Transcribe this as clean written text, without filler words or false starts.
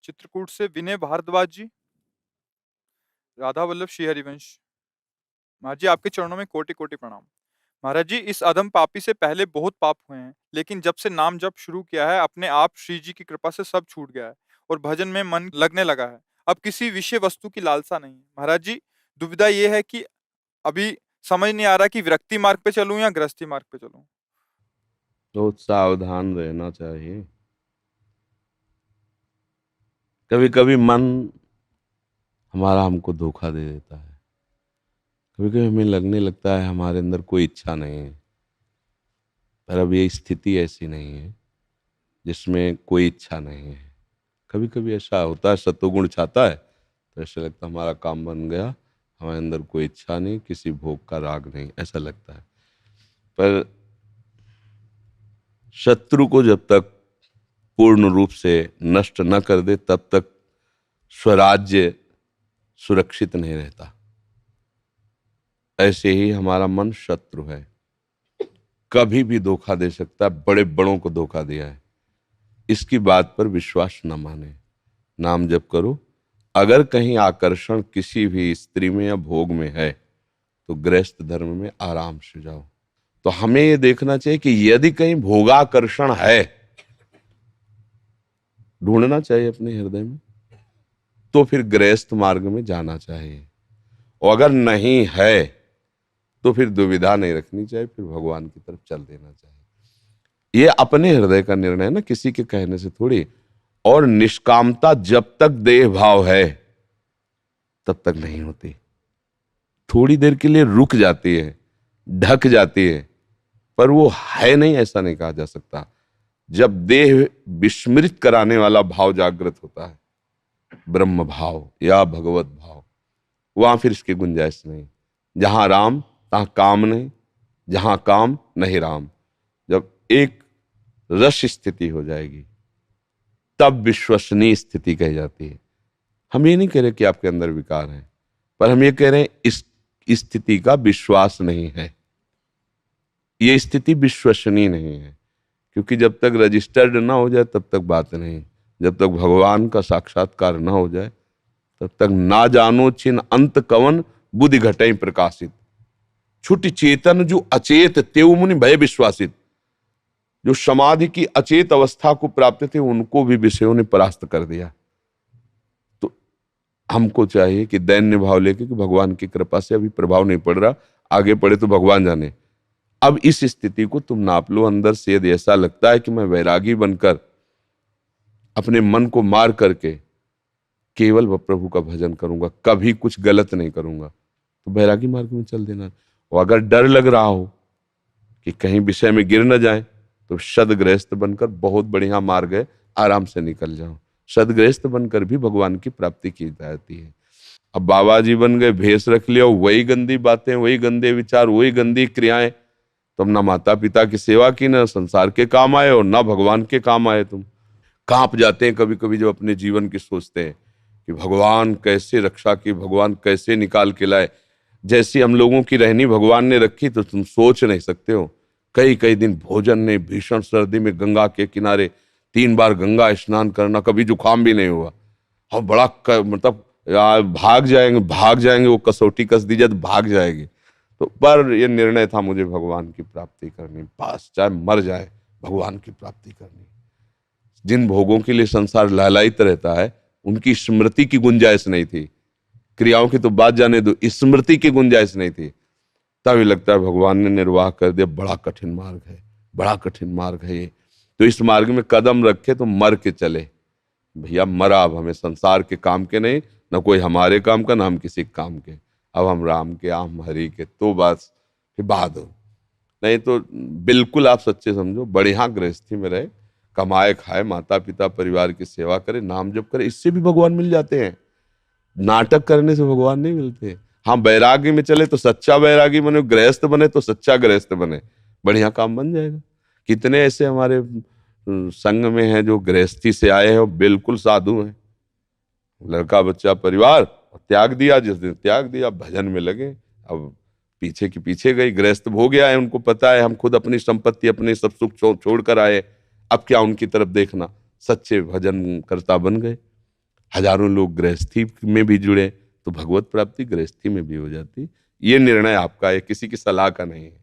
चित्रकूट से विनय भारद्वाज जी, राधा वल्लभ श्री हरिवंश। महाराज जी, आपके चरणों में कोटि कोटि प्रणाम। महाराज जी, इस अधम पापी से पहले बहुत पाप हुए हैं, लेकिन जब से नाम जप शुरू किया है, अपने आप श्री जी की कृपा से सब छूट गया है और भजन में मन लगने लगा है। अब किसी विषय वस्तु की लालसा नहीं है। महाराज जी, दुविधा यह है कि अभी समझ नहीं आ रहा कि विरक्ति मार्ग पे चलूं या गृहस्थी मार्ग पे चलूं। तो सावधान रहना चाहिए। कभी कभी मन हमारा हमको धोखा दे देता है। कभी कभी हमें लगने लगता है हमारे अंदर कोई इच्छा नहीं है, पर अब ये स्थिति ऐसी नहीं है जिसमें कोई इच्छा नहीं है। कभी कभी ऐसा होता है, सत्वगुण छाता है तो ऐसा लगता है हमारा काम बन गया, हमारे अंदर कोई इच्छा नहीं, किसी भोग का राग नहीं, ऐसा लगता है। पर शत्रु को जब तक पूर्ण रूप से नष्ट न कर दे तब तक स्वराज्य सुरक्षित नहीं रहता। ऐसे ही हमारा मन शत्रु है, कभी भी धोखा दे सकता है। बड़े बड़ों को धोखा दिया है। इसकी बात पर विश्वास न माने, नाम जप करो। अगर कहीं आकर्षण किसी भी स्त्री में या भोग में है तो गृहस्थ धर्म में आराम से जाओ। तो हमें यह देखना चाहिए कि यदि कहीं भोगाकर्षण है, ढूंढना चाहिए अपने हृदय में, तो फिर गृहस्थ मार्ग में जाना चाहिए। और अगर नहीं है तो फिर दुविधा नहीं रखनी चाहिए, फिर भगवान की तरफ चल देना चाहिए। ये अपने हृदय का निर्णय है ना, किसी के कहने से थोड़ी। और निष्कामता जब तक देह भाव है तब तक नहीं होती। थोड़ी देर के लिए रुक जाती है, ढक जाती है, पर वो है नहीं ऐसा नहीं कहा जा सकता। जब देह विस्मृत कराने वाला भाव जागृत होता है, ब्रह्म भाव या भगवत भाव, वहां फिर इसकी गुंजाइश नहीं। जहां राम तहां काम नहीं, जहां काम नहीं राम। जब एक रस स्थिति हो जाएगी तब विश्वसनीय स्थिति कही जाती है। हम ये नहीं कह रहे कि आपके अंदर विकार है, पर हम ये कह रहे हैं इस स्थिति का विश्वास नहीं है, ये स्थिति विश्वसनीय नहीं है। क्योंकि जब तक रजिस्टर्ड ना हो जाए तब तक बात नहीं। जब तक भगवान का साक्षात्कार ना हो जाए तब तक ना जानो चिन्ह अंत कवन बुद्धि घटई प्रकाशित। छुट चेतन जो अचेत तेव मुनि भय विश्वासित। जो समाधि की अचेत अवस्था को प्राप्त थे उनको भी विषयों ने परास्त कर दिया। तो हमको चाहिए कि दैन्य भाव लेके कि भगवान की कृपा से अभी प्रभाव नहीं पड़ रहा, आगे पड़े तो भगवान जाने। अब इस स्थिति को तुम नाप लो अंदर से। यदि ऐसा लगता है कि मैं वैरागी बनकर अपने मन को मार करके केवल वह प्रभु का भजन करूंगा, कभी कुछ गलत नहीं करूंगा, तो बैरागी मार्ग में चल देना। और अगर डर लग रहा हो कि कहीं विषय में गिर न जाए तो सदगृहस्थ बनकर बहुत बढ़िया मार्ग है, आराम से निकल जाओ। सदगृहस्थ बनकर भी भगवान की प्राप्ति की जाती है। अब बाबा जी बन गए, भेष रख लिया, वही गंदी बातें, वही गंदे विचार, वही गंदी क्रियाएं, तुम ना माता पिता की सेवा की, ना संसार के काम आए और ना भगवान के काम आए। तुम कांप जाते हैं कभी कभी जब अपने जीवन की सोचते हैं कि भगवान कैसे रक्षा की, भगवान कैसे निकाल के लाए। जैसी हम लोगों की रहनी भगवान ने रखी तो तुम सोच नहीं सकते हो। कई कई दिन भोजन नहीं, भीषण सर्दी में गंगा के किनारे 3 बार गंगा स्नान करना, कभी जुकाम भी नहीं हुआ। और बड़ा मतलब भाग जाएंगे, वो कसौटी कस दी जाए तो भाग जाएगी। तो पर ये निर्णय था मुझे भगवान की प्राप्ति करनी, बस चाहे मर जाए भगवान की प्राप्ति करनी। जिन भोगों के लिए संसार लहलायित रहता है उनकी स्मृति की गुंजाइश नहीं थी। क्रियाओं की तो बात जाने दो, स्मृति की गुंजाइश नहीं थी। तभी लगता है भगवान ने निर्वाह कर दिया। बड़ा कठिन मार्ग है, बड़ा कठिन मार्ग है ये। तो इस मार्ग में कदम रखे तो मर के चले। भैया मरा, अब हमें संसार के काम के नहीं, ना कोई हमारे काम का, ना हम किसी काम के। अब हम राम के, हम हरि के, तो बस फिर बाद हो। नहीं तो बिल्कुल आप सच्चे समझो, बढ़िया गृहस्थी में रहे, कमाए खाए, माता पिता परिवार की सेवा करे, नाम जप करे, इससे भी भगवान मिल जाते हैं। नाटक करने से भगवान नहीं मिलते। हाँ, बैरागी में चले तो सच्चा बैरागी बने, गृहस्थ बने तो सच्चा गृहस्थ बने, बढ़िया काम बन जाएगा। कितने ऐसे हमारे संघ में हैं जो गृहस्थी से आए हैं और बिल्कुल साधु हैं। लड़का बच्चा परिवार त्याग दिया, जिस दिन त्याग दिया भजन में लगे। अब पीछे के पीछे गई, गृहस्थ हो गया है, उनको पता है हम खुद अपनी संपत्ति, अपने सब सुख छोड़ कर आए, अब क्या उनकी तरफ देखना। सच्चे भजन करता बन गए। हजारों लोग गृहस्थी में भी जुड़े तो भगवत प्राप्ति गृहस्थी में भी हो जाती। ये निर्णय आपका है, किसी की सलाह का नहीं है।